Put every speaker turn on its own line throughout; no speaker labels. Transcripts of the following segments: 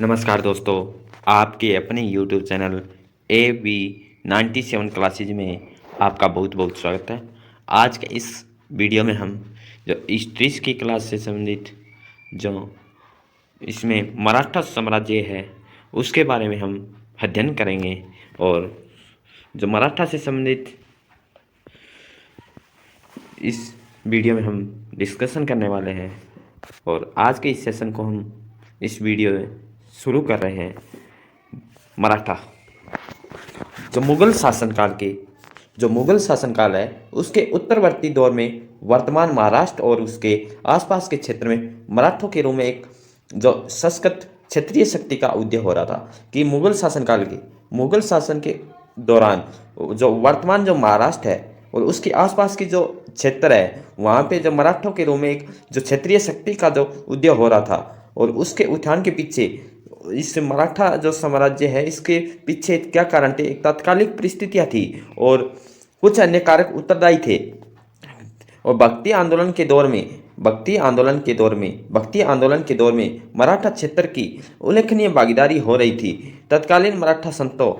नमस्कार दोस्तों, आपके अपने YouTube चैनल AB97 क्लासेज में आपका बहुत बहुत स्वागत है। आज के इस वीडियो में हम जो हिस्ट्री की क्लास से संबंधित जो इसमें मराठा साम्राज्य है उसके बारे में हम अध्ययन करेंगे और जो मराठा से संबंधित इस वीडियो में हम डिस्कशन करने वाले हैं। और आज के इस सेशन को हम इस वीडियो में शुरू कर रहे हैं। मराठा जो मुगल शासनकाल है उसके उत्तरवर्ती दौर में वर्तमान महाराष्ट्र और उसके आसपास के क्षेत्र में मराठों के रूप में एक जो सशक्त क्षेत्रीय शक्ति का उदय हो रहा था। कि मुगल शासन के दौरान जो वर्तमान जो महाराष्ट्र है और उसके आसपास की जो क्षेत्र है वहाँ पे जो मराठों के रूप में एक जो क्षेत्रीय शक्ति का जो उदय हो रहा था। और उसके उत्थान के पीछे इस मराठा जो साम्राज्य है इसके पीछे क्या कारण थे, एक तात्कालिक परिस्थितियाँ थी और कुछ अन्य कारक उत्तरदायी थे। और भक्ति आंदोलन के दौर में मराठा क्षेत्र की उल्लेखनीय भागीदारी हो रही थी। तत्कालीन मराठा संतों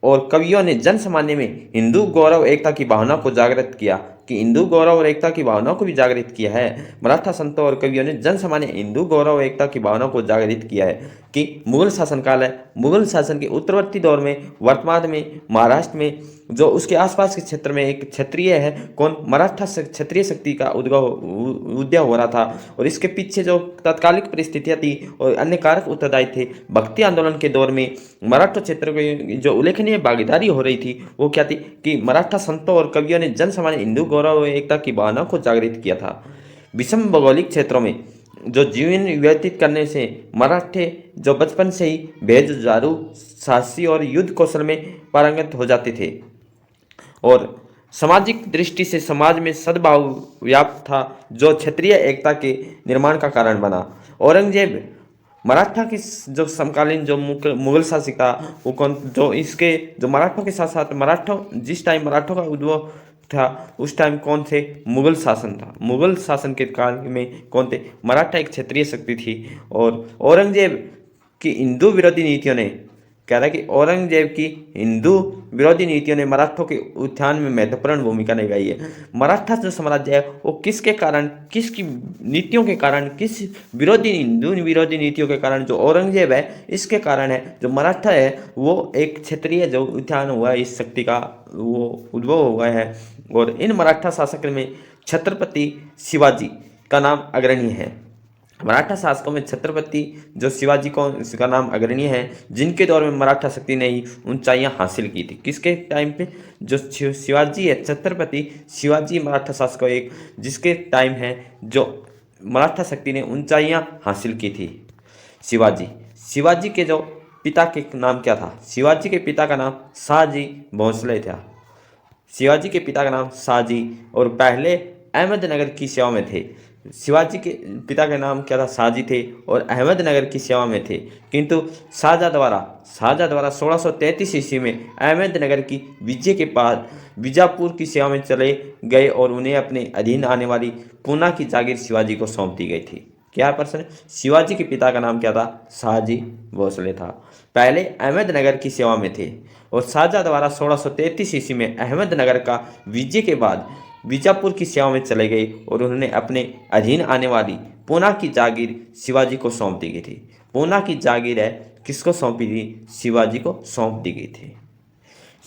और कवियों ने जन सामान्य में हिंदू गौरव एकता की भावना को जागृत किया कि हिंदू गौरव और एकता की भावना को भी जागृत किया है। मराठा संतों और कवियों ने जन सामान्य हिंदू गौरव और एकता की भावना को जागृत किया है कि मुगल शासनकाल है। मुगल शासन के उत्तरवर्ती दौर में वर्तमान में महाराष्ट्र में जो उसके आसपास के क्षेत्र में एक क्षत्रिय है मराठा क्षत्रिय शक्ति का उदय हो रहा था। और इसके पीछे जो तात्कालिक परिस्थितियाँ थी और अन्य कारक उत्तरदायी थे। भक्ति आंदोलन के दौर में मराठा क्षेत्र की जो उल्लेखनीय भागीदारी हो रही थी वो क्या थी कि मराठा संतों और कवियों ने जन सामान्य हिंदू गौरव और एकता की भावना को जागृत किया था। विषम भौगोलिक क्षेत्रों में जो जीवन व्यतीत करने से मराठे जो बचपन से ही भेद जुझारू साहसी और युद्ध कौशल में पारंगत हो जाते थे और सामाजिक दृष्टि से समाज में सद्भाव व्याप्त था जो क्षेत्रीय एकता के निर्माण का कारण बना। औरंगजेब मराठा की जो समकालीन जो मुगल शासक था वो जो इसके जो मराठों के साथ साथ जिस टाइम मराठों का उद्भव था उस टाइम कौन थे, मुगल शासन था। मुगल शासन के काल में कौन थे, मराठा एक क्षेत्रीय शक्ति थी। और औरंगजेब की हिंदू विरोधी नीतियों ने कह रहा है कि औरंगजेब की हिंदू विरोधी नीतियों ने मराठों के उत्थान में महत्वपूर्ण भूमिका निभाई है। मराठा जो साम्राज्य है वो किसके कारण, किसकी नीतियों के कारण, किस हिंदू विरोधी नीतियों के कारण जो औरंगजेब है इसके कारण है। जो मराठा है वो एक क्षेत्रीय जो उत्थान हुआ है इस शक्ति का वो उद्भव हुआ है। और इन मराठा शासक में छत्रपति शिवाजी का नाम अग्रणी है। मराठा शासकों में छत्रपति जो शिवाजी को का नाम अग्रणी है जिनके दौर में मराठा शक्ति ने ही ऊंचाइयां हासिल की थी। किसके टाइम पे, जो शिवाजी है, छत्रपति शिवाजी मराठा शासक एक जिसके टाइम है जो मराठा शक्ति ने ऊंचाइयां हासिल की थी। शिवाजी के जो पिता के नाम क्या था, शिवाजी के पिता का नाम शाहजी भोसले था। शिवाजी के पिता का नाम शाहजी और पहले अहमदनगर की सेवा में थे। शिवाजी के पिता का नाम क्या था, शाहजी थे और अहमदनगर की सेवा में थे। किंतु शाहजहाँ द्वारा 1633 ईस्वी में अहमदनगर की विजय के बाद बीजापुर की सेवा में चले गए और उन्हें अपने अधीन आने वाली पूना की जागीर शिवाजी को सौंप दी गई थी। क्या प्रश्न, शिवाजी के पिता का नाम क्या था, शाहजी भोसले था। पहले अहमदनगर की सेवा में थे और शाहजहाँ द्वारा 1633 ईस्वी में अहमदनगर का विजय के बाद बीजापुर की सेवा में चले गए और उन्होंने अपने अधीन आने वाली पूना की जागीर शिवाजी को सौंप दी गई थी। पूना की जागीर है किसको सौंपी थी, शिवाजी को सौंप दी गई थी।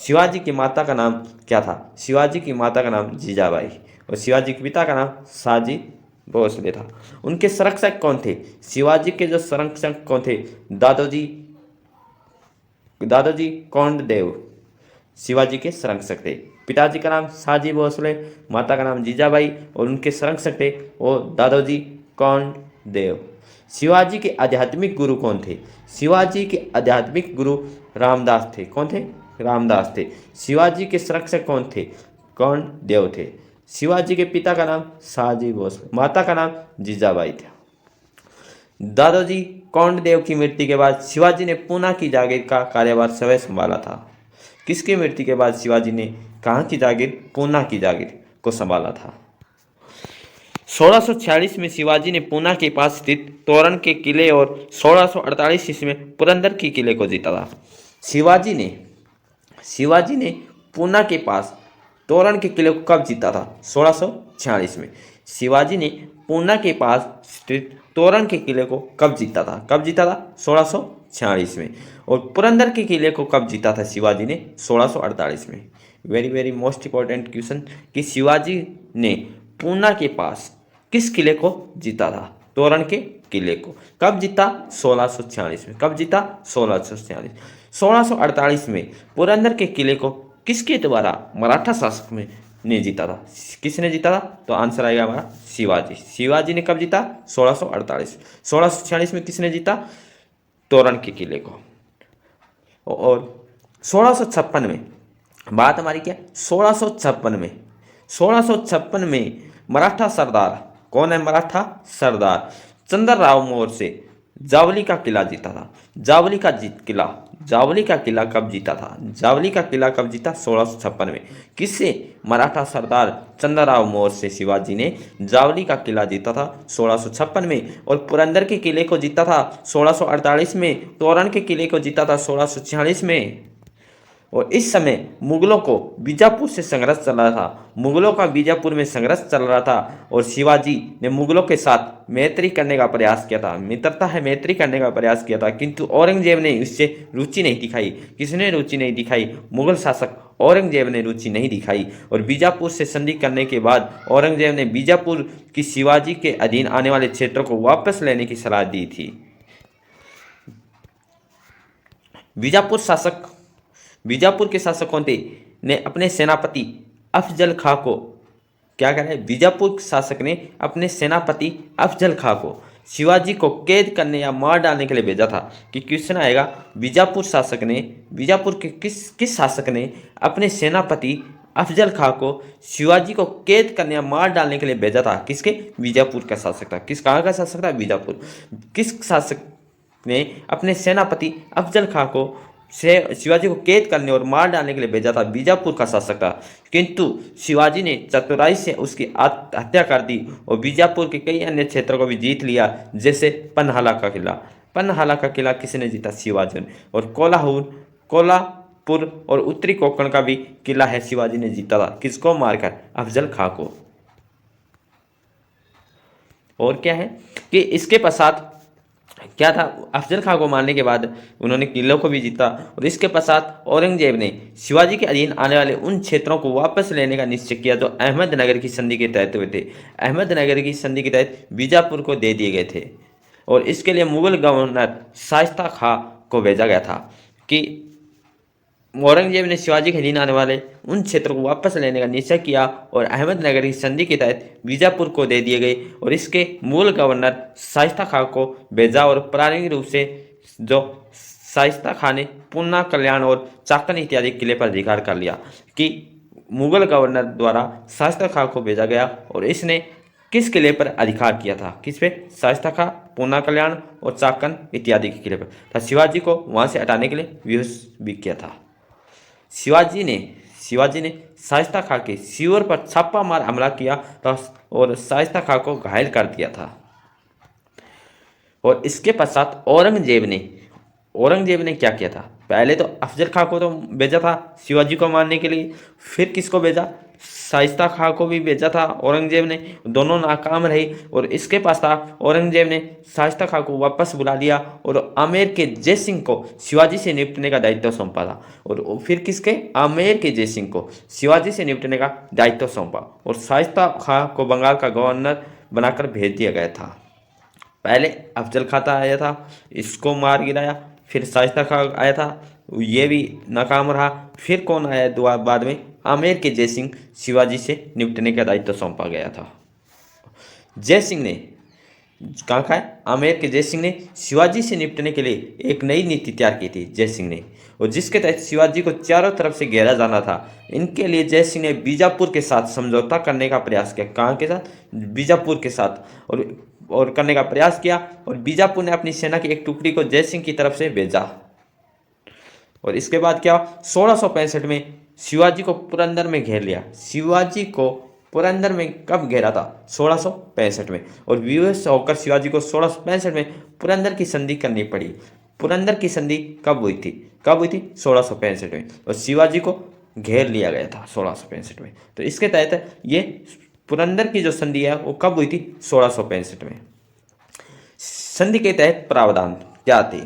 शिवाजी की माता का नाम क्या था, शिवाजी की माता का नाम जीजाबाई और शिवाजी के पिता का नाम शाहजी भोसले था। उनके संरक्षक कौन थे, शिवाजी के जो संरक्षक कौन थे, दादोजी कोंडदेव शिवाजी के संरक्षक थे। पिताजी का नाम शाहजी भोसले, माता का नाम जीजाबाई और उनके संरक्षक थे वो दादोजी कोंडदेव। शिवाजी के आध्यात्मिक गुरु कौन थे, शिवाजी के आध्यात्मिक गुरु रामदास थे। कौन थे, रामदास थे। शिवाजी के संरक्षक कौन थे, कोंडदेव थे। शिवाजी के पिता का नाम शाहजी भोसले, माता का नाम जीजाबाई था। दादोजी कोंडदेव की मृत्यु के बाद शिवाजी ने पूना की जागीर का कार्यभार स्वयं संभाला था। किसकी मृत्यु के बाद शिवाजी ने कहाँ की जागीर, पूना की जागीर को संभाला था। 1646 में शिवाजी ने पूना के पास स्थित तोरण के किले और 1648 ईस्वी में पुरंदर के किले को जीता था। शिवाजी ने पूना के पास तोरण के किले को कब जीता था? 1646 में। शिवाजी ने पूना के पास स्थित तोरण के किले को कब जीता था? 1646 में। और पुरंदर के किले को कब जीता था शिवाजी ने? 1648 में। Very very most important question कि शिवाजी ने पूना के पास किस किले को जीता था? तोरण के किले को। कब जीता? 1646 में। कब जीता? 1646। 1648 में पुरंदर के किले को किसके द्वारा मराठा शासक में ने जीता था? किसने जीता था? तो आंसर आएगा हमारा शिवाजी ने कब जीता? 1648। 1646 में किसने जीता? तोरण के किले को। और 1656 में बात हमारी क्या? 1656 में मराठा सरदार, कौन है मराठा सरदार? चंद्रराव मौर्य से जावली का किला जीता था। जावली का किला कब जीता था? जावली का किला कब जीता? 1656 में। किससे? मराठा सरदार चंद्रराव मौर्य से शिवाजी ने जावली का किला जीता था 1656 में। और पुरंदर के किले को जीता था 1648 में। तोरण के किले को जीता था 1646 में। और इस समय मुगलों को बीजापुर से संघर्ष चल रहा था। मुगलों का बीजापुर में संघर्ष चल रहा था और शिवाजी ने मुगलों के साथ मैत्री करने का प्रयास किया था। मित्रता है, मैत्री करने का प्रयास किया था, किंतु औरंगजेब ने उससे रुचि नहीं दिखाई। किसने रुचि नहीं दिखाई? मुगल शासक औरंगजेब ने रुचि नहीं दिखाई। और बीजापुर से संधि करने के बाद औरंगजेब ने बीजापुर की शिवाजी के अधीन आने वाले क्षेत्रों को वापस लेने की सलाह दी थी। बीजापुर के शासक कौन थे? ने अपने सेनापति अफजल खां को क्या कहा है? बीजापुर शासक ने अपने सेनापति अफजल खां को शिवाजी को कैद करने या मार डालने के लिए भेजा था। कि क्वेश्चन आएगा, बीजापुर के किस शासक ने अपने सेनापति अफजल खां को शिवाजी को कैद करने या मार डालने के लिए भेजा था? किसके? बीजापुर का शासक था। कहाँ का शासक था? बीजापुर। किस शासक ने अपने सेनापति अफजल खां को शिवाजी को कैद करने और मार डालने के लिए भेजा था? बीजापुर का शासक था। किंतु शिवाजी ने चतुराई से उसकी हत्या कर दी और बीजापुर के कई अन्य क्षेत्रों को भी जीत लिया, जैसे पन्हाला का किला किसने जीता? शिवाजी ने। और कोल्हापुर और उत्तरी कोंकण का भी किला है शिवाजी ने जीता था। किसको मारकर? अफजल खां को। और क्या है कि इसके पश्चात क्या था? अफजल खां को मारने के बाद उन्होंने किलों को भी जीता। और इसके पश्चात औरंगजेब ने शिवाजी के अधीन आने वाले उन क्षेत्रों को वापस लेने का निश्चय किया जो अहमदनगर की संधि के तहत हुए थे। अहमदनगर की संधि के तहत बीजापुर को दे दिए गए थे। और इसके लिए मुगल गवर्नर शाइस्ता खां को भेजा गया था कि औरंगजेब ने शिवाजी के अधीन आने वाले उन क्षेत्रों को वापस लेने का निश्चय किया और अहमदनगर की संधि के तहत बीजापुर को दे दिए गए। और इसके मूल गवर्नर शाइस्ता खां को भेजा। और प्रारंभिक रूप से जो शाइस्ता खां ने पूना, कल्याण और चाकन इत्यादि किले पर अधिकार कर लिया। कि मुगल गवर्नर द्वारा शाइस्ता खां को भेजा गया और इसने किस किले पर अधिकार किया था? किस पे? शाइस्ता खां, पूना, कल्याण और चाकन इत्यादि के किले पर। शिवाजी को वहां से हटाने के लिए विवश भी किया था। शिवाजी ने शाइस्ता खां के शिविर पर छापा मार हमला किया था और शाइस्ता खां को घायल कर दिया था। और इसके पश्चात औरंगजेब ने क्या किया था? पहले तो अफजल खां को तो भेजा था शिवाजी को मारने के लिए, फिर किसको भेजा? शाइस्ता खां को भी भेजा था औरंगजेब ने, दोनों नाकाम रहे। और इसके पश्चात औरंगजेब ने शाइस्ता खां को वापस बुला लिया और आमेर के जय सिंह को शिवाजी से निपटने का दायित्व सौंपा था। और फिर किसके? आमेर के जय सिंह को शिवाजी से निपटने का दायित्व सौंपा। और शाइस्ता खां को बंगाल का गवर्नर बनाकर भेज दिया गया था। पहले अफजल खां आया था, इसको मार गिराया। फिर शाइस्ता खां आया था, ये भी नाकाम रहा। फिर कौन आया बाद में? आमेर के जय सिंह, शिवाजी से निपटने का दायित्व सौंपा गया था। जय सिंह ने कहाँ का है? आमेर के जय सिंह ने शिवाजी से निपटने के लिए एक नई नीति तैयार की थी जय सिंह ने, और जिसके तहत शिवाजी को चारों तरफ से घेरा जाना था। इनके लिए जय सिंह ने बीजापुर के साथ समझौता करने का प्रयास किया। कहाँ के साथ? बीजापुर के साथ। और करने का प्रयास किया। और बीजापुर ने अपनी सेना की एक टुकड़ी को जय सिंह की तरफ से भेजा। और इसके बाद क्या? 1665 में शिवाजी को पुरंदर में घेर लिया। शिवाजी को पुरंदर में कब घेरा था? 1665 में। और विवश होकर शिवाजी को 1665 में पुरंदर की संधि करनी पड़ी। पुरंदर की संधि कब हुई थी? कब हुई थी? 1665 में। और शिवाजी को घेर लिया गया था 1665 में। तो इसके तहत ये पुरंदर की जो संधि है वो कब हुई थी? 1665 में। संधि के तहत प्रावधान क्या थे?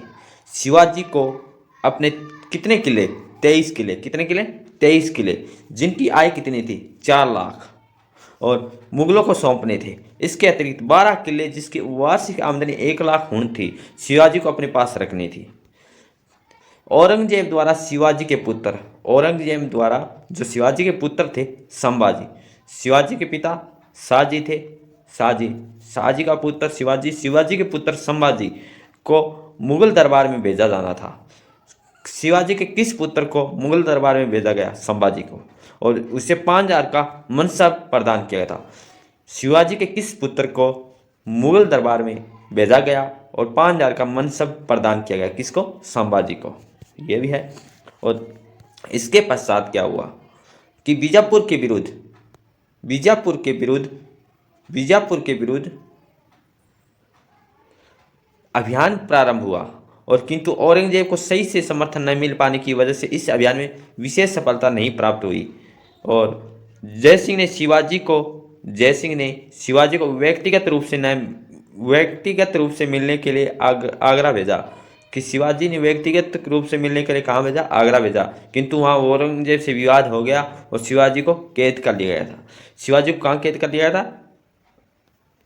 शिवाजी को अपने कितने किले? 23 किले। कितने किले? 23 किले, जिनकी आय कितनी थी? 4 लाख, और मुगलों को सौंपने थे। इसके अतिरिक्त 12 किले जिसकी वार्षिक आमदनी 1 लाख हुन थी, शिवाजी को अपने पास रखनी थी। औरंगजेब द्वारा शिवाजी के पुत्र, औरंगजेब द्वारा जो शिवाजी के पुत्र थे संभाजी, शिवाजी के पिता शाहजी थे, शाहजी, शाहजी का पुत्र शिवाजी, शिवाजी के पुत्र संभाजी को मुगल दरबार में भेजा जाना था। शिवाजी के किस पुत्र को मुगल दरबार में भेजा गया? संभाजी को, और उसे 5,000 का मनसब प्रदान किया था। शिवाजी के किस पुत्र को मुगल दरबार में भेजा गया और 5,000 का मनसब प्रदान किया गया? किसको? संभाजी को। ये भी है। और इसके पश्चात क्या हुआ कि बीजापुर के विरुद्ध, बीजापुर के विरुद्ध, बीजापुर के विरुद्ध अभियान प्रारंभ हुआ, और किंतु औरंगजेब को सही से समर्थन न मिल पाने की वजह से इस अभियान में विशेष सफलता नहीं प्राप्त हुई। और जय सिंह ने शिवाजी को व्यक्तिगत रूप से मिलने के लिए आगरा भेजा। कि शिवाजी ने व्यक्तिगत रूप से मिलने के लिए कहाँ भेजा? आगरा भेजा। किंतु वहाँ औरंगजेब से विवाद हो गया और शिवाजी को कैद कर लिया गया था। शिवाजी को कहाँ कैद कर लिया गया था?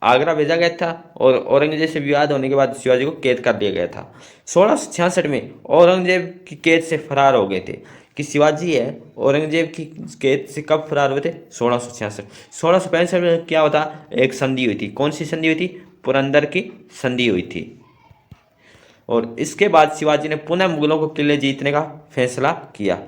आगरा भेजा गया था, और औरंगजेब से विवाद होने के बाद शिवाजी को कैद कर दिया गया था। 1666 में औरंगजेब की कैद से फरार हो गए थे। कि शिवाजी है औरंगजेब की कैद से कब फरार हुए थे? 1666। 1665 में क्या होता? एक संधि हुई थी। कौन सी संधि हुई थी? पुरंदर की संधि हुई थी। और इसके बाद शिवाजी ने पुनः मुगलों को किले जीतने का फैसला किया।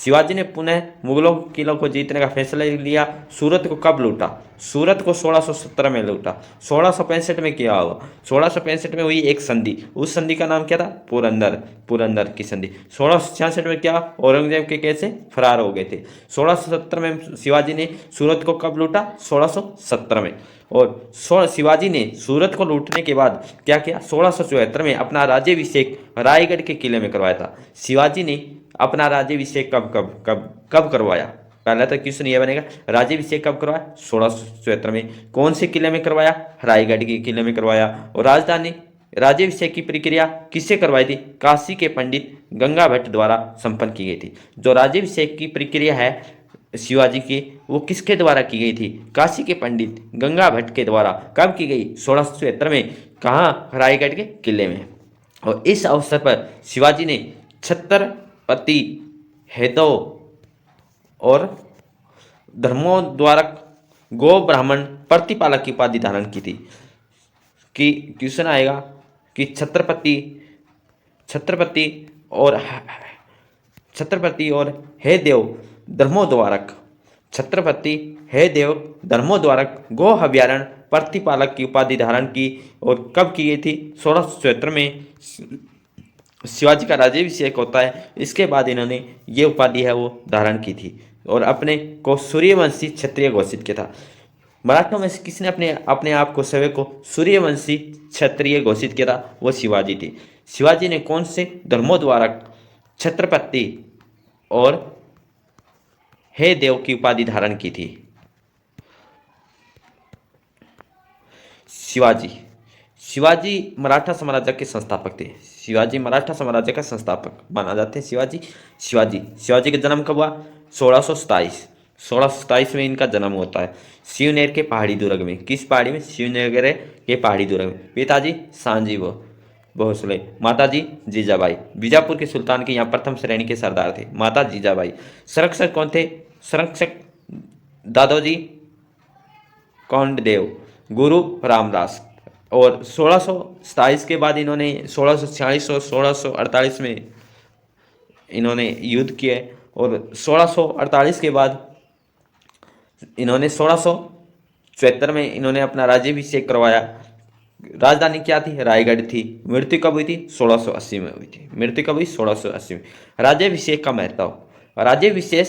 शिवाजी ने पुनः मुगलों के किलों को जीतने का फैसला लिया। सूरत को कब लूटा? सूरत को 1617 में लूटा। 1665 में क्या हुआ? 1665 में हुई एक संधि। उस संधि का नाम क्या था? पुरंदर की संधि। 1666 में क्या? औरंगजेब के कैसे फरार हो गए थे। 1617 में शिवाजी ने सूरत को कब लूटा? 1617 में। और शिवाजी ने सूरत को लूटने के बाद क्या किया? 1674 में अपना राज्याभिषेक रायगढ़ के किले में करवाया था। शिवाजी ने अपना राज्याभिषेक कब करवाया? पहला तो क्वेश्चन ये बनेगा, राज्याभिषेक कब करवाया? 1674 में। कौन से किले में करवाया? रायगढ़ के किले में करवाया। और राजधानी राज्याभिषेक की प्रक्रिया किससे करवाई थी? काशी के पंडित गंगा भट्ट द्वारा संपन्न की गई थी। जो राज्याभिषेक की प्रक्रिया है शिवाजी की, वो किसके द्वारा की गई थी? काशी के पंडित गंगा भट्ट के द्वारा। कब की गई? 1674 में। कहाँ? रायगढ़ के किले में। और इस अवसर पर शिवाजी ने छत्रपति हेदव और धर्मोद्वारक गो ब्राह्मण प्रतिपालक की उपाधि धारण की थी। कि क्वेश्चन आएगा कि छत्रपति और हे देव धर्मोद्वारक, छत्रपति हे देव धर्मोद्वारक गो अभ्यारण्य प्रतिपालक की उपाधि धारण की। और कब की गई थी? 1674 में शिवाजी का राज्याभिषेक होता है। इसके बाद इन्होंने ये उपाधि है वो धारण की थी और अपने को सूर्यवंशी क्षत्रिय घोषित किया था। मराठों में से किसने अपने आप को स्वयं को सूर्यवंशी क्षत्रिय घोषित किया था? वो शिवाजी थे। शिवाजी ने कौन से धर्मोद्वारक, छत्रपति और हे देव की उपाधि धारण की थी? शिवाजी मराठा साम्राज्य के संस्थापक थे। शिवाजी मराठा साम्राज्य का संस्थापक माना जाते हैं। शिवाजी का जन्म कब हुआ? 1627 में इनका जन्म होता है। शिवनेर के पहाड़ी दुर्ग में। किस पहाड़ी में? शिवनेर के पहाड़ी दुर्ग में। पिताजी सांजी भोसले, माताजी जीजाबाई। बीजापुर के सुल्तान के यहाँ प्रथम श्रेणी के सरदार थे माता जीजाबाई। संरक्षक कौन थे? संरक्षक दादोजी कौंडदेव, गुरु रामदास। और 1627 के बाद इन्होंने 1646 और 1648 में इन्होंने युद्ध किए। और 1648 के बाद इन्होंने 1674 में इन्होंने अपना राज्याभिषेक करवाया। राजधानी क्या थी? रायगढ़ थी। मृत्यु कब हुई थी? 1680 में हुई थी। मृत्यु कब हुई? 1680 में। राज्याभिषेक का महत्व। राज्याभिषेक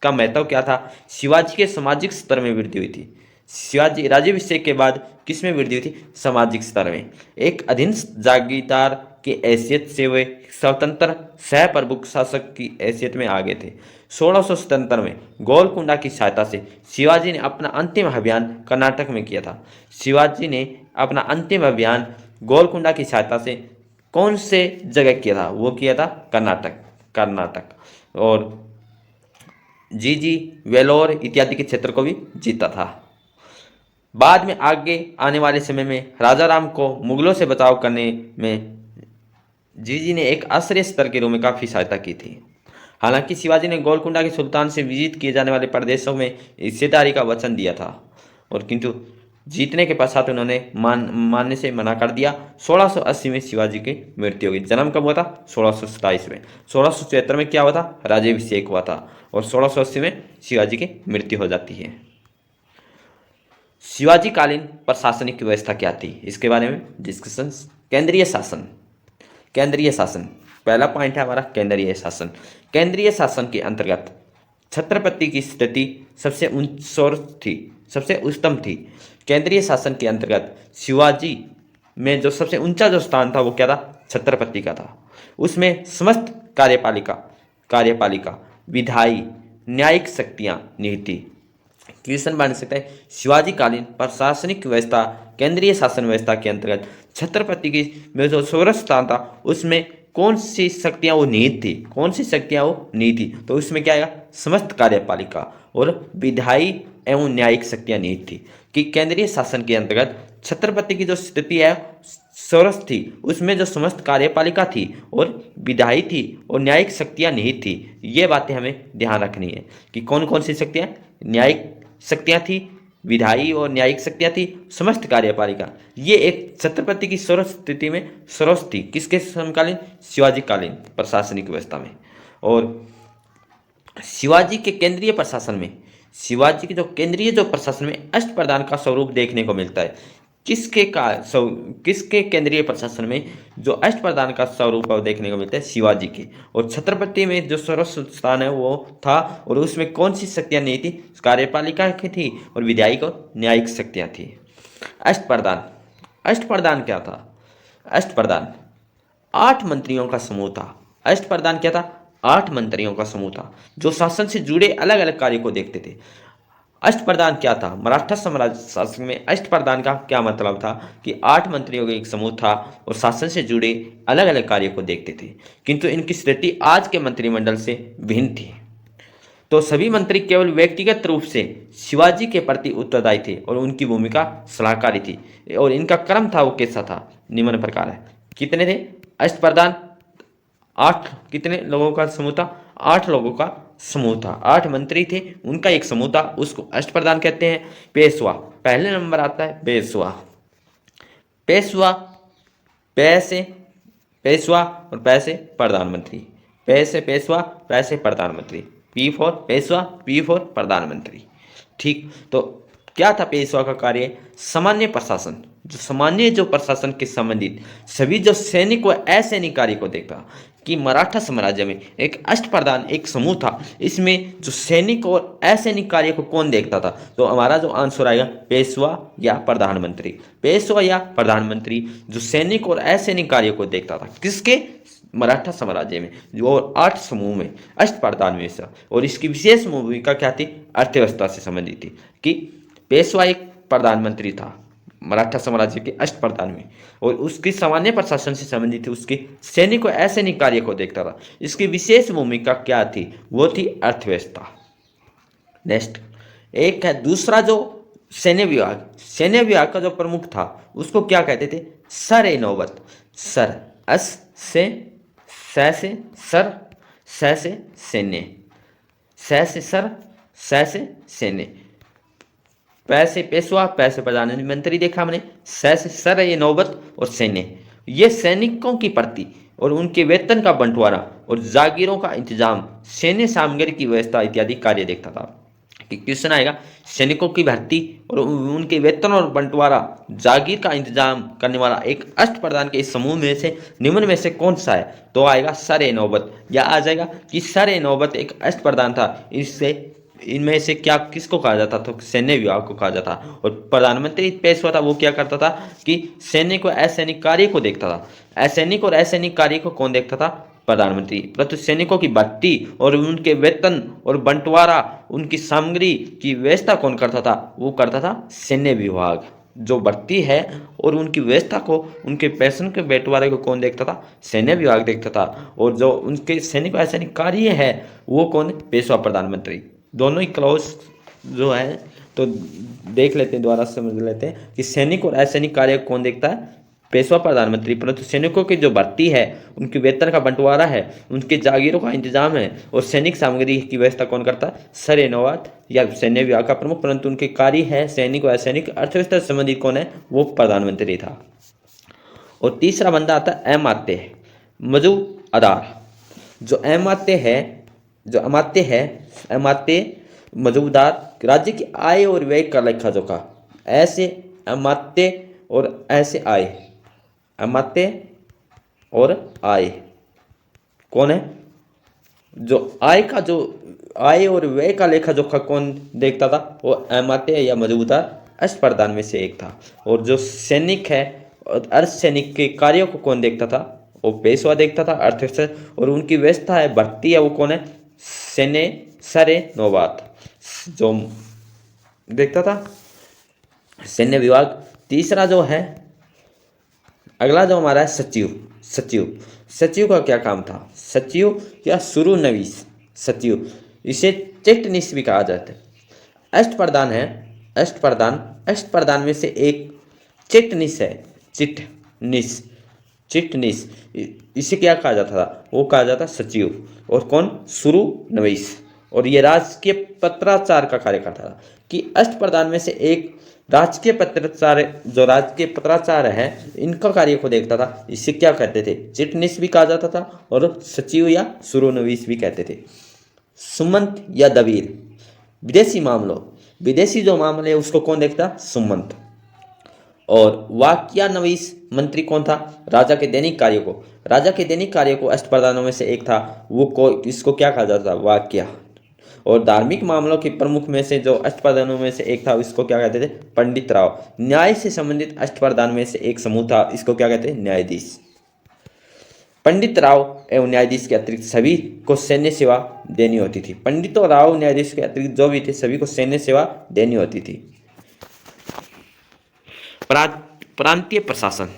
का महत्व क्या था? शिवाजी के सामाजिक स्तर में वृद्धि हुई थी। शिवाजी राज्याभिषेक के बाद किस में वृद्धि हुई थी? सामाजिक स्तर में। एक अधीन जागीरदार की हैसियत से वे स्वतंत्र सह प्रमुख शासक की हैसियत में आ गए थे। 1677 में गोलकुंडा की सहायता से शिवाजी ने अपना अंतिम अभियान कर्नाटक में किया था। शिवाजी ने अपना अंतिम अभियान गोलकुंडा की सहायता से कौन से जगह किया था? वो किया था कर्नाटक और जीजी, वेलोर इत्यादि के क्षेत्र को भी जीता था। बाद में आगे आने वाले समय में राजा राम को मुगलों से बचाव करने में जीजी ने एक आश्रय स्तर के रूप में काफ़ी सहायता की थी। हालांकि शिवाजी ने गोलकुंडा के सुल्तान से विजित किए जाने वाले प्रदेशों में हिस्सेदारी का वचन दिया था और किंतु जीतने के पश्चात उन्होंने मानने से मना कर दिया। 1680 में शिवाजी की मृत्यु हो गई। जन्म कब हुआ था? 1627 में। 1676 में क्या हुआ था? राज्याभिषेक हुआ था और 1680 में शिवाजी की मृत्यु हो जाती है। शिवाजी कालीन प्रशासनिक व्यवस्था क्या थी? इसके बारे में डिस्कशन। केंद्रीय शासन। केंद्रीय शासन पहला पॉइंट है हमारा केंद्रीय शासन। केंद्रीय शासन के अंतर्गत छत्रपति की स्थिति सबसे उच्चतम थी। केंद्रीय शासन के अंतर्गत शिवाजी में जो सबसे ऊंचा जो स्थान था वो क्या था? छत्रपति का था। उसमें समस्त कार्यपालिका, विधायी, न्यायिक शक्तियां निहित थी। क्वेश्चन बन सकता है शिवाजी कालीन प्रशासनिक व्यवस्था केंद्रीय शासन व्यवस्था के अंतर्गत छत्रपति की में जो सर्वोच्च स्थान था उसमें कौन सी शक्तियां वो निहित थी? कौन सी शक्तियां वो निहित थी? तो उसमें क्या आएगा? समस्त कार्यपालिका और विधायी एवं न्यायिक शक्तियां निहित थी। कि केंद्रीय शासन के अंतर्गत छत्रपति की जो स्थिति है सर्वोच्च थी, उसमें जो समस्त कार्यपालिका थी और विधायी थी और न्यायिक शक्तियां निहित थी। ये बातें हमें ध्यान रखनी है कि कौन कौन सी शक्तियां? न्यायिक शक्तियां थी, विधायी और न्यायिक शक्तियां थी, समस्त कार्यपालिका। ये एक छत्रपति की सर्वोच्च स्थिति में सर्वोच्च थी। किसके समकालीन? शिवाजी कालीन प्रशासनिक व्यवस्था में। और शिवाजी के केंद्रीय प्रशासन में शिवाजी के जो केंद्रीय जो प्रशासन में अष्टप्रधान का स्वरूप देखने को मिलता है। किसके केंद्रीय प्रशासन में जो अष्टप्रधान का स्वरूप देखने को मिलता है? शिवाजी के। और छत्रपति में जो सर्वोच्च स्थान है वो था और उसमें कौन सी शक्तियां नहीं थी? कार्यपालिका की थी और विधायिक और न्यायिक शक्तियां थी। अष्टप्रधान क्या था? अष्टप्रधान 8 मंत्रियों का समूह था। अष्टप्रधान क्या था? 8 मंत्रियों का समूह था जो शासन से जुड़े अलग अलग कार्य को देखते थे। अष्टप्रधान क्या था? मराठा साम्राज्य शासन में अष्टप्रधान का क्या मतलब था? कि 8 मंत्रियों का एक समूह था और शासन से जुड़े अलग अलग कार्य को देखते थे, किंतु इनकी स्थिति आज के मंत्रिमंडल से भिन्न थी। तो सभी मंत्री केवल व्यक्तिगत रूप से शिवाजी के प्रति उत्तरदायी थे और उनकी भूमिका सलाहकारी थी। और इनका क्रम था वो कैसा था? निम्न प्रकार है। कितने थे? अष्टप्रधान 8 कितने लोगों का समूह था? 8 लोगों का समूह था। 8 मंत्री थे, उनका एक समूह था, उसको अष्टप्रधान कहते हैं। पेशवा पहले नंबर आता है। पेशवा पेशवा और पैसे प्रधानमंत्री। पेशवा पैसे प्रधानमंत्री। P for Peshwa, P for प्रधानमंत्री। ठीक, तो क्या था पेशवा का कार्य? सामान्य प्रशासन के संबंधित सभी जो सैनिक व असैनिक कार्य को देखता। कि मराठा साम्राज्य में एक अष्टप्रधान एक समूह था, इसमें जो सैनिक और असैनिक कार्य को कौन देखता था? तो हमारा जो आंसर आएगा पेशवा या प्रधानमंत्री। पेशवा या प्रधानमंत्री जो सैनिक और असैनिक कार्य को देखता था। किसके? मराठा साम्राज्य में। जो 8 समूह में अष्टप्रधान में से। और इसकी विशेष भूमिका क्या थी? अर्थव्यवस्था से संबंधित थी। कि पेशवा एक प्रधानमंत्री था मराठा साम्राज्य के अष्टप्रधान में और उसकी सामान्य प्रशासन से संबंधित थी, उसके सैनिक और असैनिक कार्य को देखता था। इसकी विशेष भूमिका क्या थी? वो थी अर्थव्यवस्था। नेक्स्ट एक है दूसरा जो सैन्य विभाग का जो प्रमुख था उसको क्या कहते थे? सर ए नौबत। सर अस से सर, स से सैन्य, स से सर, स से सैन्य। पैसे पेशवा, पैसे प्रधानमंत्री देखा हमने। स से सर ये नौबत और सैन्य, ये सैनिकों की भर्ती और उनके वेतन का बंटवारा और जागीरों का इंतजाम, सैन्य सामग्री की व्यवस्था इत्यादि कार्य देखता था। कि क्वेश्चन आएगा, सैनिकों की भर्ती और उनके वेतन और बंटवारा जागीर का इंतजाम करने वाला एक अष्टप्रधान के इस समूह में से निम्न में से कौन सा है? तो आएगा सर नौबत, या आ जाएगा कि सर नौबत एक अष्टप्रधान था। इससे इनमें से क्या किसको कहा जाता? तो सैन्य विभाग को कहा जाता। और प्रधानमंत्री पेशवा था, वो क्या करता था कि सैनिक व असैनिक कार्य को देखता था। असैनिक और असैनिक कार्य को कौन देखता था? प्रधानमंत्री। परंतु सैनिकों की भर्ती और उनके वेतन और बंटवारा, उनकी सामग्री की व्यवस्था कौन करता था? वो करता था सैन्य विभाग। जो भर्ती है और उनकी व्यवस्था को, उनके पैसन के बंटवारे को कौन देखता था? सैन्य विभाग देखता था। और जो उनके सैनिक असैनिक कार्य है वो कौन? पेशवा प्रधानमंत्री। दोनों ही क्लॉज जो है तो देख लेते हैं, दोबारा समझ लेते हैं कि सैनिक और असैनिक कार्य कौन देखता है? पेशवा प्रधानमंत्री। परंतु सैनिकों की जो भर्ती है, उनके वेतन का बंटवारा है, उनके जागीरों का इंतजाम है और सैनिक सामग्री की व्यवस्था कौन करता है? सर नौबत या सैन्य विभाग का प्रमुख। परंतु उनके कार्य है सैनिक और असैनिक अर्थव्यवस्था संबंधी कौन है? वो प्रधानमंत्री था। और तीसरा बंदा आता है अमात्य मौजूदार। जो अमात्य है, जो अमात्य है, अमात्य मौजूदार राज्य की आय और व्यय का लेखा जोखा। ऐसे अमात्य और ऐसे आय, अमात्य और आय कौन है? जो आय का, जो आय और व्यय का लेखा जोखा कौन देखता था? वो अमात्य या मौजूदार अष्टप्रधान में से एक था। और जो सैनिक है और अर्धसैनिक के कार्यों को कौन देखता था? वो पेशवा देखता था, अर्थव्यवस्था। और उनकी व्यवस्था है, भर्ती है, वो कौन है? सैन्य सरे नौबत जो देखता था सैन्य विभाग। तीसरा जो है, अगला जो हमारा है सचिव। सचिव, सचिव का क्या काम था? सचिव या शुरूनवीस सचिव, इसे चिटनीस भी कहा जाता है। अष्टप्रधान है, अष्टप्रधान, अष्टप्रधान में से एक चिटनीस है। चिटनीस, चिटनीस, इसे क्या कहा जाता था? वो कहा जाता सचिव। और कौन? शुरूनवीस। और ये राजकीय पत्राचार का कार्य करता था। कि अष्टप्रधान में से एक राजकीय पत्राचार, जो राजकीय पत्राचार है, इनका कार्य को देखता था। इसे क्या कहते थे? चिटनीस भी कहा जाता था और सचिव या शुरूनवीस भी कहते थे। सुमंत या दबीर, विदेशी मामलों, विदेशी जो मामले है उसको कौन देखता? सुमंत। और वाक्यानवीस मंत्री कौन था? राजा के दैनिक कार्य को, राजा के दैनिक कार्य को अष्टप्रधानों में से एक था, वो इसको क्या कहा जाता था? वाक्या। और धार्मिक मामलों के प्रमुख में से जो अष्टप्रधानों में से एक था, इसको क्या कहते थे? पंडित राव। न्याय से संबंधित अष्टप्रधान में से एक समूह था, इसको क्या कहते हैं? न्यायाधीश। पंडित राव एवं न्यायाधीश के अतिरिक्त सभी को सैन्य सेवा देनी होती थी। पंडितों राव न्यायाधीश के अतिरिक्त जो भी थे, सभी को सैन्य सेवा देनी होती थी। प्रांतीय प्रशासन,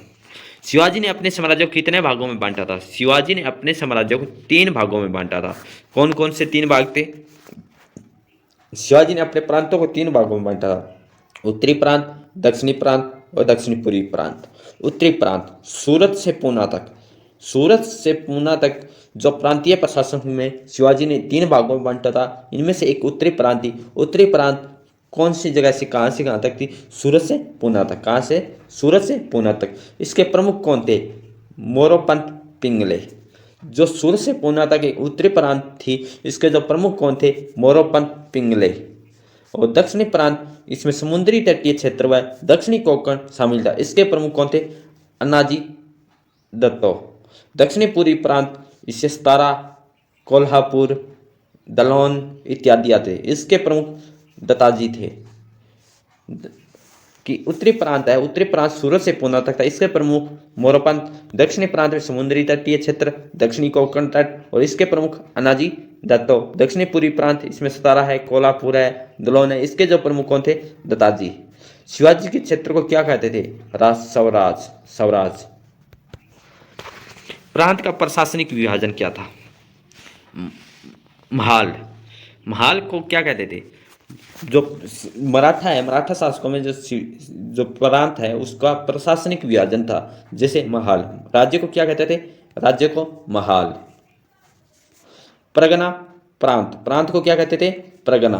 शिवाजी ने अपने साम्राज्य को कितने भागों में बांटा था? शिवाजी ने अपने साम्राज्य को 3 भागों में बांटा था। कौन कौन से 3 भाग थे? शिवाजी ने अपने प्रांतों को 3 भागों में बांटा था। उत्तरी प्रांत, दक्षिणी प्रांत और दक्षिणी पूर्वी प्रांत। उत्तरी प्रांत सूरत से पूना तक, सूरत से पूना तक जो प्रांतीय प्रशासन में शिवाजी ने 3 भागों में बांटा था, इनमें से एक उत्तरी प्रांत थी। उत्तरी प्रांत कौन सी जगह से कहाँ तक थी? सूरत से पूना तक। कहाँ से? सूरत से पूना तक। इसके प्रमुख कौन थे? मोरोपंत पिंगले। जो सूरत से पूना तक एक उत्तरी प्रांत थी, इसके जो प्रमुख कौन थे? मोरोपंत पिंगले। और दक्षिणी प्रांत, इसमें समुद्री तटीय क्षेत्र व दक्षिणी कोंकण शामिल था, इसके प्रमुख कौन थे? अन्नाजी दत्तो। दक्षिणी पूर्वी प्रांत, इससे सतारा, कोल्हापुर, दलोन इत्यादि आते, इसके प्रमुख दत्ताजी थे। कि उत्तरी प्रांत है, उत्तरी प्रांत सूरत से पूना तक था, इसके प्रमुख मोरोपंत। दक्षिणी प्रांत में समुद्री तटीय क्षेत्र, दक्षिणी कोंकण तट, और इसके प्रमुख अन्नाजी दत्तो। दक्षिणी पूर्वी प्रांत, इसमें सतारा है, कोल्हापुर है, दलोन है, इसके जो प्रमुख कौन थे? दत्ताजी। शिवाजी के क्षेत्र को क्या कहते थे? स्वराज, स्वराज। प्रांत का प्रशासनिक विभाजन क्या था? महाल, महाल को क्या कहते थे? जो मराठा है, मराठा शासकों में जो प्रांत है, उसका प्रशासनिक विभाजन था। जैसे महाल, राज्य को क्या कहते थे? राज्य को महाल। परगना, प्रांत, प्रांत को क्या कहते थे? परगना,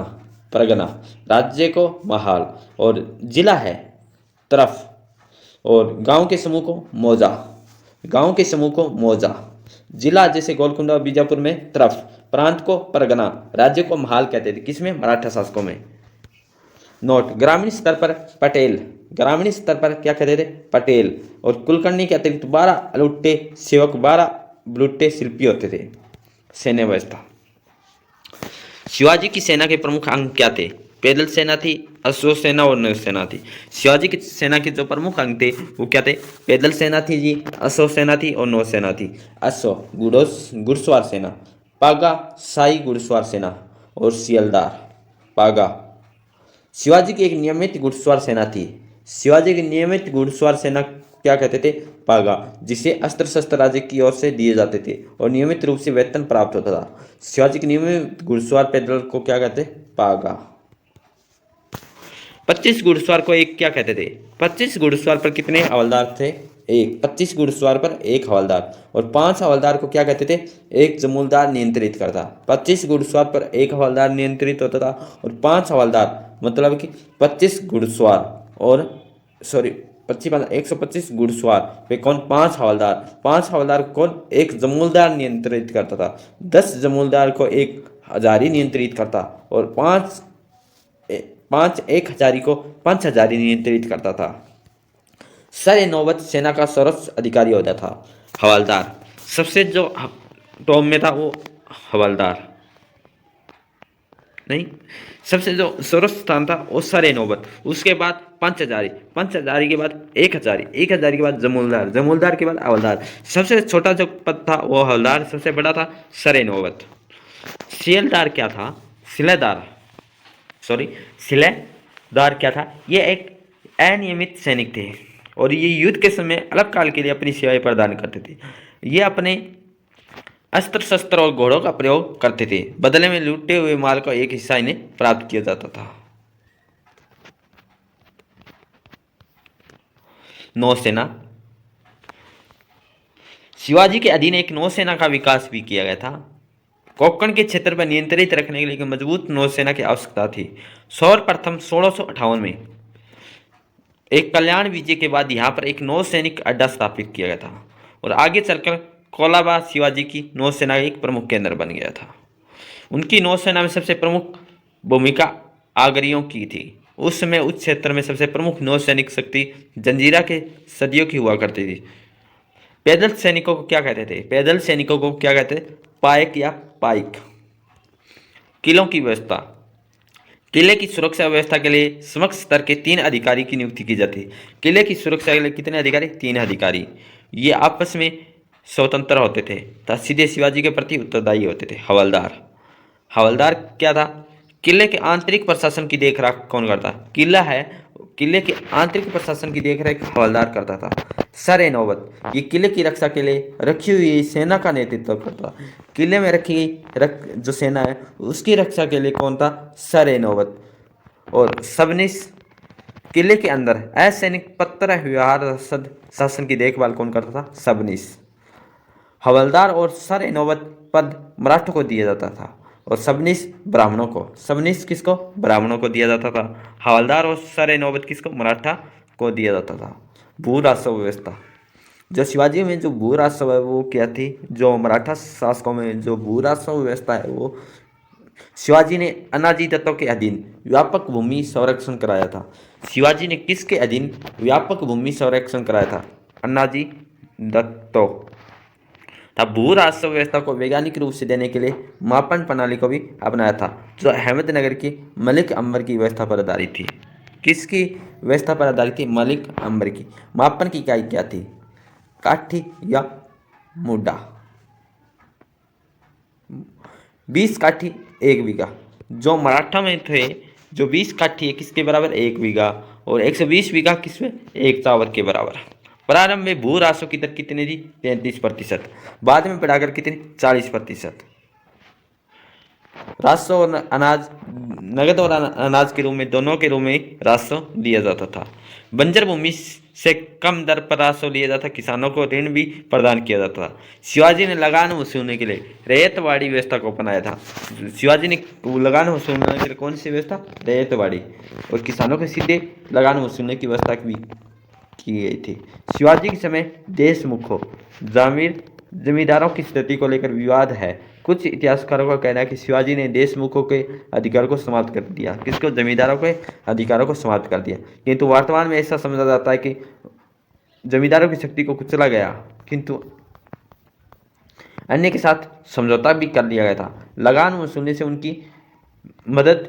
परगना। राज्य को महाल। और जिला है तरफ। और गांव के समूह को मौजा, गांव के समूह को मौजा। जिला जैसे गोलकुंडा और बीजापुर में तरफ, प्रांत को परगना, राज्य को महाल कहते थे। किसमें? मराठा शासकों में। नोट, ग्रामीण स्तर पर पटेल, ग्रामीण स्तर पर क्या कहते थे? पटेल। और कुलकर्णी के अतिरिक्त 12 अलुट्टे सेवक, 12 बुलुट्टे शिल्पी होते थे। सैन्य व्यवस्था, शिवाजी की सेना के प्रमुख अंग क्या थे? पैदल सेना थी, अश्व सेना और नौसेना थी। शिवाजी की सेना के जो प्रमुख अंग थे वो क्या थे? पैदल सेना थी जी, अश्व सेना थी और नौसेना थी। अश्व घुड़सवार सेना, पागा शाही घुड़सवार सेना और सियलदार पागा। शिवाजी की एक नियमित घुड़सवार सेना थी। शिवाजी की नियमित घुड़सवार सेना क्या कहते थे? पागा, जिसे अस्त्र शस्त्र राज्य की ओर से दिए जाते थे और नियमित रूप से वेतन प्राप्त होता था। शिवाजी की नियमित घुड़सवार पैदल को क्या कहते? पागा। 25 घुड़सवार को एक क्या कहते थे? 25 घुड़सवार पर कितने हवलदार थे? एक। 25 घुड़सवार पर एक हवलदार। और 5 हवलदार को क्या कहते थे? एक जमूलदार नियंत्रित करता। 25 घुड़सवार पर एक हवलदार नियंत्रित होता था और 5 हवलदार, मतलब कि 25 घुड़सवार और 125 घुड़सवार पे कौन? 5 हवलदार। 5 हवलदार कौन? एक जमूलदार नियंत्रित करता था। 10 जमूलदार को एक हजारी नियंत्रित करता और 5 एक हजारी को 5 हजारी नियंत्रित करता था। सर नौबत सेना का सर्वोच्च अधिकारी होता था हवलदार। सबसे जो टॉप में था वो हवलदार नहीं, सबसे जो सर्वोच्च स्थान था वो सर नौबत। उसके बाद 5 हजारी, 5 हजारी के बाद 1 हजारी, 1 हजारी के बाद जमूलदार, जमूलदार के बाद हवलदार। सबसे छोटा जो पद था वो हवलदार, सबसे बड़ा था सर नौबत। सिलदार क्या था? सिलेदार क्या था? ये एक अनियमित सैनिक थे और ये युद्ध के समय अल्पकाल के लिए अपनी सेवाएं प्रदान करते थे। ये अपने अस्त्र शस्त्र और घोड़ों का प्रयोग करते थे। बदले में लूटे हुए माल का एक हिस्सा इन्हें प्राप्त किया जाता था। नौसेना, शिवाजी के अधीन एक नौसेना का विकास भी किया गया था। कोंकण के क्षेत्र पर नियंत्रित रखने के लिए एक मजबूत नौसेना की आवश्यकता थी। सर्वप्रथम 1658 में एक कल्याण विजय के बाद यहाँ पर एक नौसैनिक अड्डा स्थापित किया गया था और आगे चलकर कोलाबा शिवाजी की नौसेना का एक प्रमुख केंद्र बन गया था। उनकी नौसेना में सबसे प्रमुख भूमिका आगरियों की थी। उस समय उस क्षेत्र में सबसे प्रमुख नौसैनिक शक्ति जंजीरा के सदियों की हुआ करती थी। पैदल सैनिकों को क्या कहते थे? पैदल सैनिकों को क्या कहते थे? पाइक या पाइक। किलों की व्यवस्था, किले की सुरक्षा व्यवस्था के लिए समक्ष स्तर के 3 अधिकारी की नियुक्ति की जाती है। किले की सुरक्षा के लिए कितने अधिकारी? 3 अधिकारी। ये आपस में स्वतंत्र होते थे तथा सीधे शिवाजी के प्रति उत्तरदायी होते थे। हवलदार, हवलदार क्या था? किले के आंतरिक प्रशासन की देखरेख कौन करता? किला है, किले के आंतरिक प्रशासन की देखरेख हवलदार करता था। सर नौबत, ये किले की रक्षा के लिए रखी हुई सेना का नेतृत्व करता। किले में रखी गई जो सेना है उसकी रक्षा के लिए कौन था? सर नौबत। और सबनिस, किले के अंदर असैनिक पत्र व्यवहार शासन की देखभाल कौन करता था? सबनिस। हवलदार और सर नौबत पद मराठों को दिया जाता था और सबनिस ब्राह्मणों को। सबनिस किसको? ब्राह्मणों को दिया जाता था। हवलदार और सर नौबत किसको? मराठा को दिया जाता था। भू राजस्व व्यवस्था, जो शिवाजी में जो भू राजस्व है वो क्या थी? जो मराठा शासकों में जो भू राजस्व व्यवस्था है वो शिवाजी ने अनाजी दत्तों के अधीन व्यापक भूमि संरक्षण कराया था। शिवाजी ने किसके अधीन व्यापक भूमि संरक्षण कराया था? अनाजी दत्तों। तब भू राजस्व व्यवस्था को वैज्ञानिक रूप से देने के लिए मापन प्रणाली को भी अपनाया था, जो अहमदनगर की मलिक अंबर की व्यवस्था पर आधारित थी। किसकी व्यवस्था पर आधारित थी? मलिक अंबर की। मापन की इकाई क्या थी? काठी या मुड्डा। 20 काठी 1 बीघा। जो मराठा में थे, जो 20 काठी है किसके बराबर? 1 बीघा। और 120 बीघा किसमें? 1 टावर के बराबर। प्रारंभ में भू राजस्व की दर कितनी थी? 33%। बाद में बढ़ाकर कितनी? 40%। राजस्व और अनाज, नगद और अनाज के रूप में, दोनों के रूप में राजस्व लिया जाता था। बंजर भूमि से कम दर पर राजस्व लिया जाता। किसानों को ऋण भी प्रदान किया जाता था। शिवाजी ने लगान वसूलने के लिए रैयतवाड़ी व्यवस्था को अपनाया था। शिवाजी ने लगान वसूलने के लिए कौन सी व्यवस्था? रैयतवाड़ी। और किसानों के सीधे लगान वसूलने की व्यवस्था भी की गई थी। शिवाजी के समय देशमुखों, जामिर जमींदारों की स्थिति को लेकर विवाद है। कुछ इतिहासकारों का कहना है कि शिवाजी ने देशमुखों के अधिकार को समाप्त कर दिया। किसको? जमींदारों के अधिकारों को समाप्त कर दिया। किंतु वर्तमान में ऐसा समझा जाता है कि जमींदारों की शक्ति को कुचला गया, किंतु अन्य के साथ समझौता भी कर लिया गया था। लगान वसूलने से उनकी मदद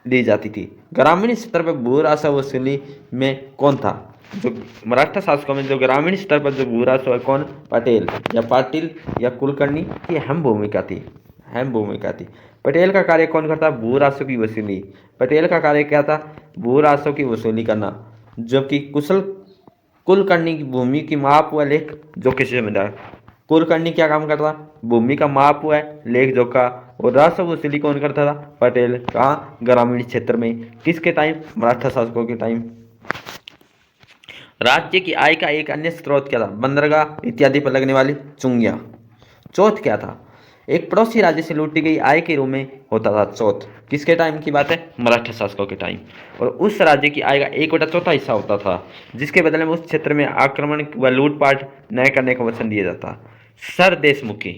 ली जाती थी। ग्रामीण स्तर पर भू राजस्व वसूली में कौन था? जो मराठा शासकों में जो ग्रामीण स्तर पर जो भू राजस्व है, कौन? पटेल या पाटिल या कुलकर्णी की अहम भूमिका थी। पटेल का कार्य कौन करता? भू राजस्व की वसूली। पटेल का कार्य क्या था? भू राजस्व की वसूली करना। जबकि कुलकर्णी की भूमि की माप व लेख जोखे से जिम्मेदार। कुलकर्णी क्या काम करता? भूमि का माप व लेख जोखा। और राजस्व वसूली कौन करता था? पटेल। कहाँ? ग्रामीण क्षेत्र में। किसके टाइम? मराठा शासकों के टाइम। राज्य की आय का एक अन्य स्रोत क्या था? बंदरगाह इत्यादि पर लगने वाली चुंगियां। चौथ क्या था? एक पड़ोसी राज्य से लूटी गई आय के रूप में होता था चौथ। किसके टाइम की बात है? मराठा शासकों के टाइम। और उस राज्य की आय का 1/4 हिस्सा होता था, जिसके बदले में उस क्षेत्र में आक्रमण व लूटपाट न करने का वचन दिया जाता। सर देशमुखी।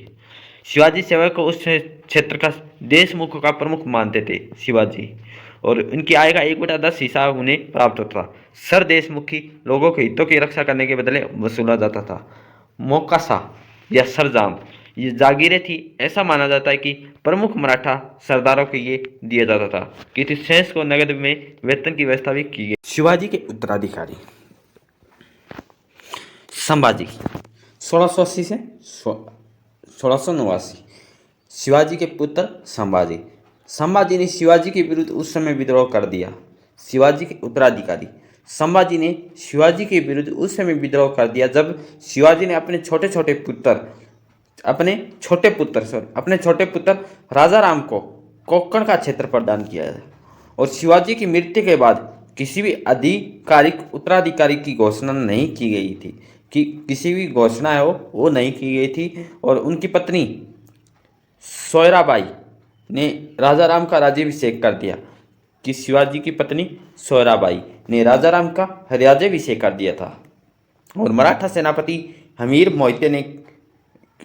शिवाजी सेवक को उस क्षेत्र का देशमुख का प्रमुख मानते थे शिवाजी, और उनकी आय का 1/10 हिस्सा उन्हें प्राप्त होता था। सर देशमुखी लोगों के हितों की रक्षा करने के बदले वसूला जाता था। मोकासा या सरजाम ये जागीरें थी। ऐसा माना जाता है कि प्रमुख मराठा सरदारों को ये दिया जाता था। किसी शेष को नगद में वेतन की व्यवस्था भी की गई। शिवाजी के उत्तराधिकारी संभाजी 1680 से 1689। शिवाजी के पुत्र संभाजी। संभाजी ने शिवाजी के विरुद्ध उस समय विद्रोह कर दिया। शिवाजी के उत्तराधिकारी संभाजी ने शिवाजी के विरुद्ध उस समय विद्रोह कर दिया जब शिवाजी ने अपने छोटे पुत्र राजा राम को कोंकण का क्षेत्र प्रदान किया है। और शिवाजी की मृत्यु के बाद किसी भी आधिकारिक उत्तराधिकारी की घोषणा नहीं की गई थी, कि किसी भी घोषणा है वो नहीं की गई थी। और उनकी पत्नी सोयराबाई ने राजा राम का राज्याभिषेक कर दिया। कि शिवाजी की पत्नी सोयराबाई ने राजा राम का राज्याभिषेक कर दिया था। और मराठा सेनापति हमीर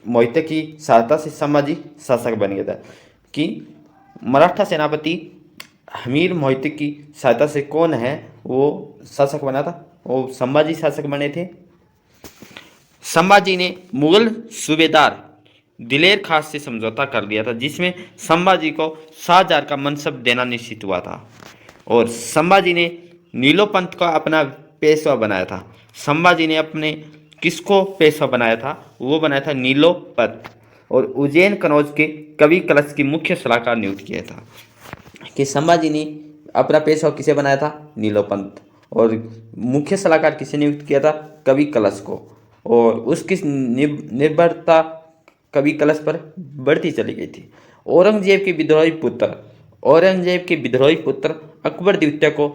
मोहिते की सहायता से संभाजी शासक बन गया था। कि मराठा सेनापति हमीर मोहिते की सहायता से कौन है वो शासक बना था? वो संभाजी शासक बने थे। संभाजी ने मुगल सूबेदार दिलेर खां से समझौता कर लिया था, जिसमें संभाजी को शाहजहां का मनसब देना निश्चित हुआ था। और संभाजी ने नीलोपंत को अपना पेशवा बनाया था। संभाजी ने अपने किसको पेशवा बनाया था? वो बनाया था नीलोपंत। और उज्जैन कनौज के कवि कलश की मुख्य सलाहकार नियुक्त किया था। कि संभाजी ने अपना पेशवा किसे बनाया था? नीलोपंत। और मुख्य सलाहकार किसे नियुक्त किया था? कवि कलश को। और उसकी निर्भरता कवि कलश पर बढ़ती चली गई थी। औरंगजेब के विद्रोही पुत्र अकबर द्वितीय को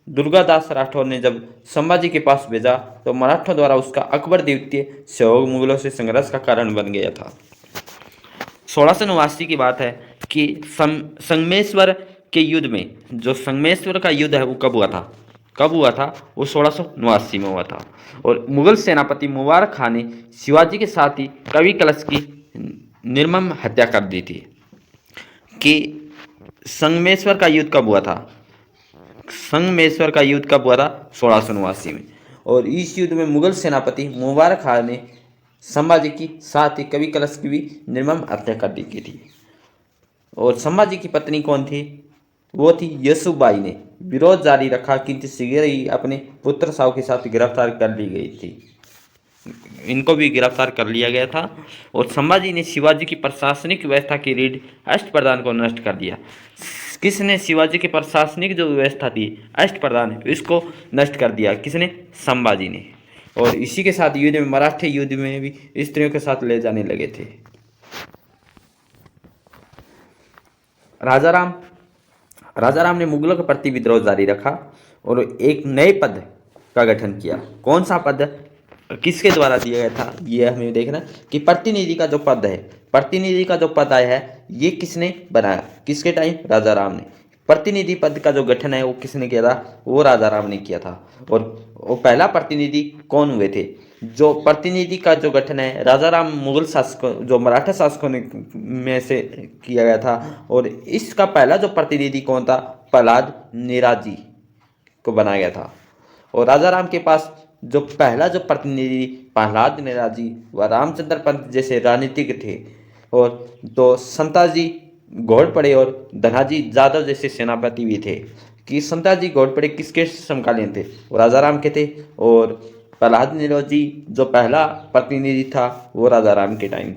दुर्गादास राठौर ने जब संभाजी के पास भेजा तो मराठों द्वारा उसका अकबर द्वितीय सहयोग मुगलों से संघर्ष का कारण बन गया था। 1689 की बात है कि संगमेश्वर के युद्ध में, जो संगमेश्वर का युद्ध है वो कब हुआ था? वो 1689 में हुआ था। और मुगल सेनापति मुबारक खान ने शिवाजी के साथ ही कवि कलश की निर्मम हत्या कर दी थी। कि संगमेश्वर का युद्ध कब हुआ था? 1689 में। और इस युद्ध में मुगल सेनापति मुबारक खान ने संभाजी की साथ ही कवि कलश की भी निर्मम हत्या कर दी की थी। और संभाजी की पत्नी कौन थी? वो थी यसुबाई ने विरोध जारी रखा, किंतु शीघ्र ही अपने पुत्र साहु के साथ गिरफ्तार कर ली गई थी। इनको भी गिरफ्तार कर लिया गया था। और संभाजी ने शिवाजी की प्रशासनिक व्यवस्था की रीढ़ अष्टप्रधान को नष्ट कर दिया। किसने? शिवाजी की प्रशासनिक जो व्यवस्था थी अष्टप्रधान, इसको नष्ट कर दिया। किसने? संभाजी ने। और इसी के साथ युद्ध में, मराठे युद्ध में भी स्त्रियों के साथ ले जाने लगे थे। राजा राम ने मुगलों के प्रति विद्रोह जारी रखा और एक नए पद का गठन किया। कौन सा पद किसके द्वारा दिया गया था? ये हमें देखना कि प्रतिनिधि का जो पद आया है, ये किसने बनाया? किसके टाइम? राजा राम ने। प्रतिनिधि पद का जो गठन है वो किसने किया था? वो राजा राम ने किया था। और वो पहला प्रतिनिधि कौन हुए थे? जो प्रतिनिधि का जो गठन है राजा राम मुगल शासकों जो मराठा शासकों ने में से किया गया था। और इसका पहला जो प्रतिनिधि कौन था? प्रहलाद निराजी को बनाया गया था। और राजा राम के पास जो पहला जो प्रतिनिधि प्रहलाद निराजी व रामचंद्र पंत जैसे राजनीतिक थे। और तो संताजी घोड़पड़े और धनाजी जादव जैसे सेनापति भी थे। कि संताजी घोड़पड़े किसके समकालीन थे? वो राजा राम के थे। और प्रहलाद निराजी जो पहला प्रतिनिधि था वो राजा राम के टाइम।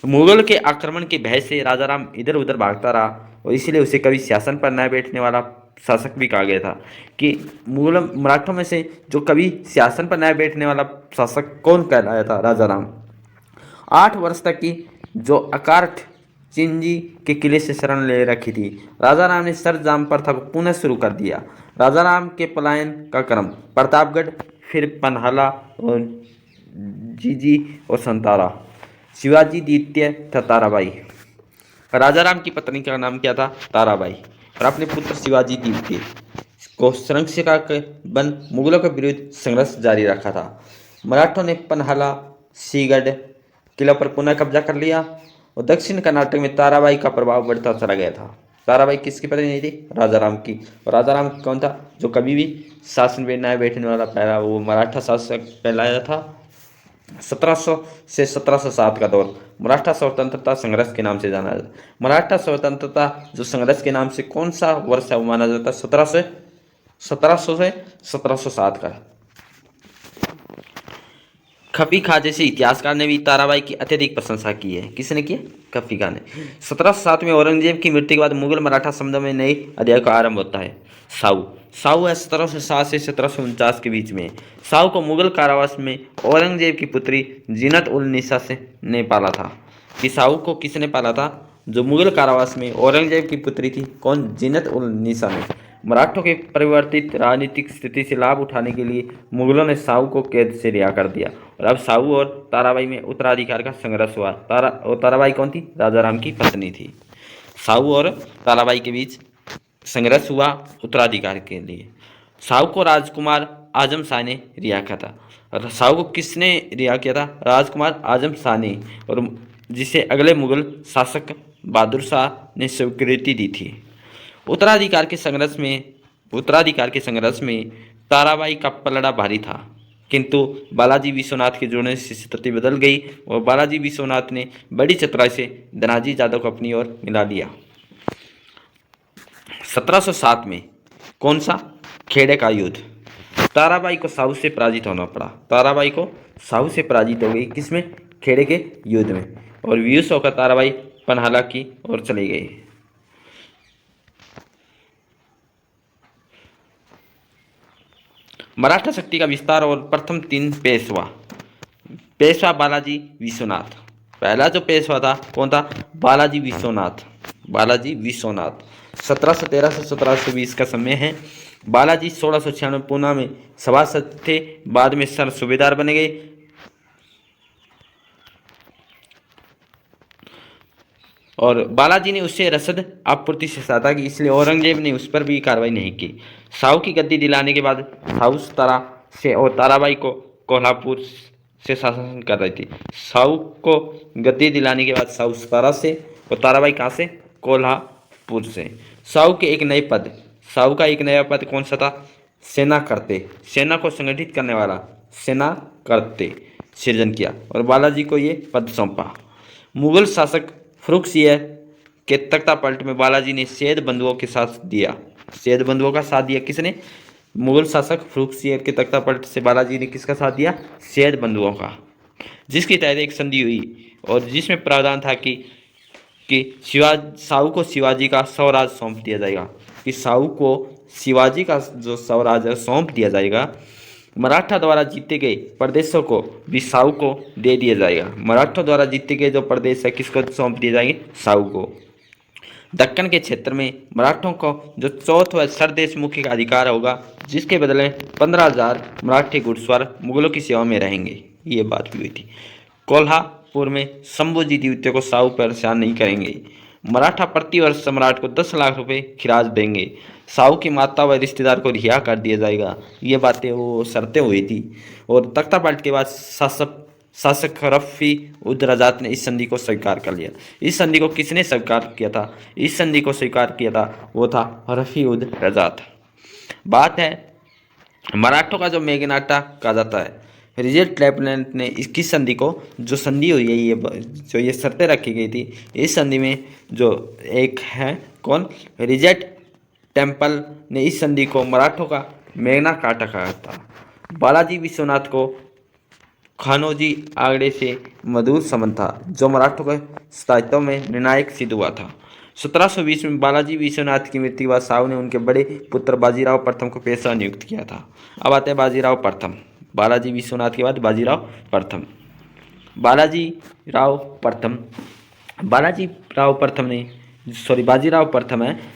मुगल के आक्रमण के भय से राजा राम इधर उधर भागता रहा और इसीलिए उसे कभी सिंहासन पर न बैठने वाला शासक भी कहा गया था। कि मुगल मराठों में से जो कभी सिंहासन पर न बैठने वाला शासक कौन कहलाया था? राजा राम। 8 वर्ष तक की जो अकार्ट चिंजी के किले से शरण ले रखी थी, राजा राम ने सर जाम प्रथा को पुनः शुरू कर दिया। राजा राम के पलायन का क्रम प्रतापगढ़, फिर पन्हाला और जीजी और संतारा, शिवाजी द्वितीय था ताराबाई। राजा राम की पत्नी का नाम क्या था? ताराबाई। और अपने पुत्र शिवाजी द्वितीय को संरक्षिका के बन मुगलों के विरुद्ध संघर्ष जारी रखा था। मराठों ने पन्हाला, सीगढ़ किला पर पुनः कब्जा कर लिया और दक्षिण कर्नाटक में ताराबाई का प्रभाव बढ़ता चला गया था। ताराबाई किसकी पत्नी थी? राजा राम की। और राजा राम कौन था? जो कभी भी शासन में न बैठने वाला पहला वो मराठा शासक कहलाया था। 1700 से 1707 का दौर मराठा स्वतंत्रता संघर्ष के नाम से जाना जाता है। मराठा स्वतंत्रता जो संघर्ष के नाम से कौन सा वर्ष है वो माना जाता है? 1700 से 1707 का। खफी खां जैसे इतिहासकार ने भी ताराबाई की अत्यधिक प्रशंसा की है। किसने की है? खफी खां ने। 1707 में औरंगजेब की मृत्यु के बाद मुगल मराठा संबंध में नए अध्याय का आरंभ होता है। साहू है 1707 से 1749 के बीच में। साहू को मुगल कारावास में औरंगजेब की पुत्री जीनत उल निसा से ने पाला था। कि साहू को किसने पाला था? जो मुगल कारावास में औरंगजेब की पुत्री थी, कौन? जीनत उल निसा ने। मराठों के परिवर्तित राजनीतिक स्थिति से लाभ उठाने के लिए मुगलों ने साहू को कैद से रिहा कर दिया। और अब साहू और ताराबाई में उत्तराधिकार का संघर्ष हुआ। ताराबाई कौन थी? राजा राम की पत्नी थी। साहू और ताराबाई के बीच संघर्ष हुआ उत्तराधिकार के लिए। साहू को राजकुमार आजम शाह ने रिहा किया था। और साहू को किसने रिहा किया था? राजकुमार आजम शाह ने। और जिसे अगले मुगल शासक बहादुर शाह ने स्वीकृति दी थी। उत्तराधिकार के संघर्ष में ताराबाई का पलड़ा भारी था। किंतु बालाजी विश्वनाथ के जुड़ने से स्थिति बदल गई और बालाजी विश्वनाथ ने बड़ी चतुराई से धनाजी जादव को अपनी ओर मिला लिया। 1707 में कौन सा? खेड़े का युद्ध। ताराबाई को साहू से पराजित होना पड़ा। ताराबाई को साहू से पराजित हो गई। किसमें? खेड़े के युद्ध में। और विवश होकर ताराबाई पन्हाला की ओर चली गई। मराठा शक्ति का विस्तार और प्रथम 3 पेशवा बालाजी विश्वनाथ। पहला जो पेशवा था कौन था? बालाजी विश्वनाथ। 1713 से 1720 का समय है। बालाजी 1696 में पूना में सभासद थे। बाद में सर सूबेदार बने गए। और बालाजी ने उससे रसद आपूर्ति से सहायता की, इसलिए औरंगजेब ने उस पर भी कार्रवाई नहीं की। साहू की गद्दी दिलाने के बाद साहू सतारा से और ताराबाई को कोल्हापुर से शासन कर रही थी। साहू को गद्दी दिलाने के बाद साहू सतारा से और ताराबाई कहाँ से? कोल्हापुर से। साहू का एक नया पद कौन सा था? सेना को संगठित करने वाला सेना करते सृजन किया और बालाजी को ये पद सौंपा। मुगल शासक फर्रुखसिंह के तख्ता पलट में बालाजी ने सैयद बंधुओं का साथ दिया। किसने? मुगल शासक फर्रुखसिंह के तख्ता पलट से बालाजी ने किसका साथ दिया? सैयद बंधुओं का। जिसके तहत एक संधि हुई और जिसमें प्रावधान था कि साहू को शिवाजी का स्वराज सौंप दिया जाएगा। कि साहू को शिवाजी का जो स्वराज सौंप दिया जाएगा। मराठा द्वारा जीते गए प्रदेशों को भी साहू को दे दिया जाएगा। मराठों द्वारा जीते गए जो प्रदेश है किसको सौंप दिए जाएंगे? साहू को। दक्कन के क्षेत्र में मराठों को जो चौथ व सरदेशमुखी का अधिकार होगा, जिसके बदले 15,000 मराठी घुड़सवार मुगलों की सेवा में रहेंगे। ये बात भी हुई थी। कोल्हापुर में शंभूजी द्वितीय को साहू परेशान नहीं करेंगे। मराठा प्रतिवर्ष सम्राट को 10 लाख रुपए खिराज देंगे। साहू की माता व रिश्तेदार को रिहा कर दिया जाएगा। ये बातें वो शर्तें हुई थी। और तख्ता पलट के बाद शासक रफ़ी उद रजात ने इस संधि को स्वीकार कर लिया। इस संधि को किसने स्वीकार किया था? इस संधि को स्वीकार किया था वो था रफ़ी उद रजात। बात है मराठों का जो मेगनाटा कहा जाता है, रिजेंट लेफ्टिनेंट ने इसकी संधि को, जो संधि हुई है, ये शर्तें रखी गई थी, इस संधि में जो एक है कौन, रिजेंट टेम्पल ने इस संधि को मराठों का मेगना काटा कहा था। बालाजी विश्वनाथ को खानोजी आंकड़े से मधुर संबंध था, जो मराठों के स्थायित्व में निर्णायक सिद्ध हुआ था। 1720 में बालाजी विश्वनाथ की मृत्यु के बाद साहू ने उनके बड़े पुत्र बाजीराव प्रथम को पेशवा नियुक्त किया था। अब आते हैं बाजीराव प्रथम। बालाजी विश्वनाथ के बाद बाजीराव प्रथम।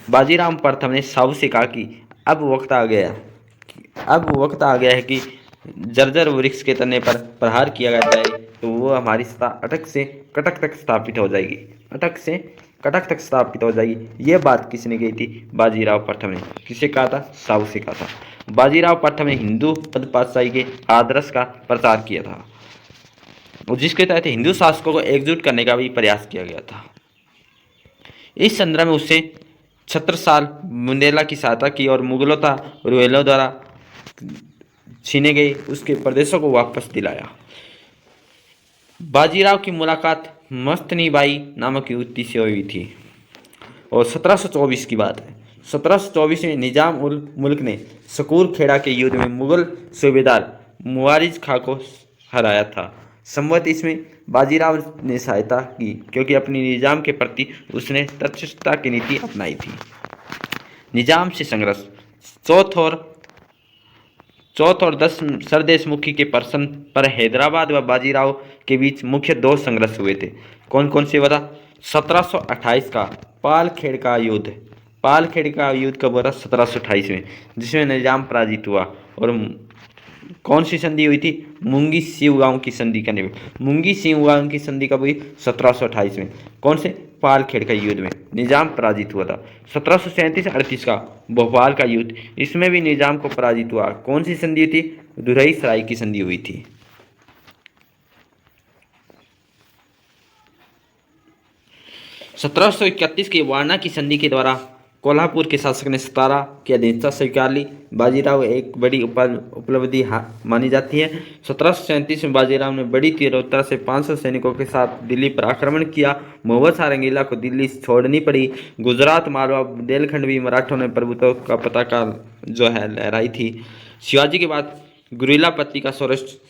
बाजीराव प्रथम ने साहू से कहा कि अब वक्त आ गया है कि जर्जर वृक्ष के तने पर प्रहार किया जाए तो वो हमारी सत्ता अटक से कटक तक स्थापित हो जाएगी। ये बात किसने कही थी? बाजीराव प्रथम ने। किसे कहा था? साहू से कहा था। बाजीराव प्रथम ने हिंदू पदपातशाही के आदर्श का प्रचार किया था, और जिसके तहत हिंदू शासकों को एकजुट करने का भी प्रयास किया गया था। इस संदर्भ में उससे छत्रसाल बुंदेला की सहायता की और मुगलों तथा रुहेलों द्वारा छीने गए उसके प्रदेशों को वापस दिलाया। बाजीराव की मुलाकात मस्तनी बाई नामक युवती से हुई थी, और 1724 की बात है। 1724 में निजाम उल मुल्क ने सकूर खेड़ा के युद्ध में मुगल सूबेदार मुआरिज खां को हराया था। संवत इसमें बाजीराव ने सहायता की, क्योंकि अपनी निजाम के प्रति उसने तटस्थता की नीति अपनाई थी। निजाम से संघर्ष। चौथ और 10 सरदेशमुखी के प्रश्न पर हैदराबाद व बाजीराव के बीच मुख्य 2 संघर्ष हुए थे। कौन कौन से बता? 1728 का पालखेड़ का युद्ध कब हुआ था? 1728 में, जिसमें निजाम पराजित हुआ। और कौन सी संधि हुई थी? मुंगी सिवगांव की संधि का निर्माण। मुंगी सिवगांव की संधि कब हुई? 1728 में। कौन से? पालखेड़ का युद्ध में निजाम पराजित हुआ था। 1737-38 का भोपाल का युद्ध, इसमें भी निजाम को पराजित हुआ। कौन सी संधि थी? दुरई सराय की संधि हुई थी। 1731 की वारणा की संधि के द्वारा कोल्हापुर के शासक ने सतारा की अधीनता स्वीकार ली। बाजीराव एक बड़ी उपलब्धि मानी जाती है। 1737 में बाजीराव ने बड़ी तीव्रता से 500 सैनिकों के साथ दिल्ली पर आक्रमण किया। मोहम्मद शाह रंगीला को दिल्ली छोड़नी पड़ी। गुजरात, मालवा, बुंदेलखंड भी मराठों ने प्रभुत्व का पताका जो है लहराई थी। शिवाजी के बाद गुरिल्लापति का सर्वश्रेष्ठ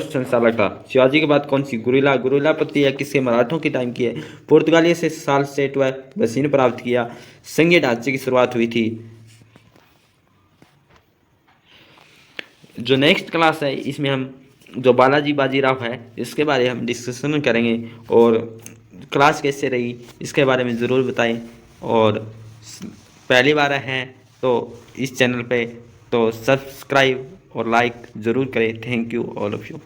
संचालक था। शिवाजी के बाद कौन सी? गुरिल्लापति या किसके? मराठों के टाइम की है। पुर्तगालियों से साल्सेट व बसीन प्राप्त किया। संघीय ढांचे की शुरुआत हुई थी। जो नेक्स्ट क्लास है, इसमें हम जो बालाजी बाजीराव है इसके बारे में हम डिस्कशन करेंगे, और क्लास कैसे रही इसके बारे में ज़रूर बताएं। और पहली बार हैं तो इस चैनल पे तो सब्सक्राइब और लाइक ज़रूर करें। Thank you all of you.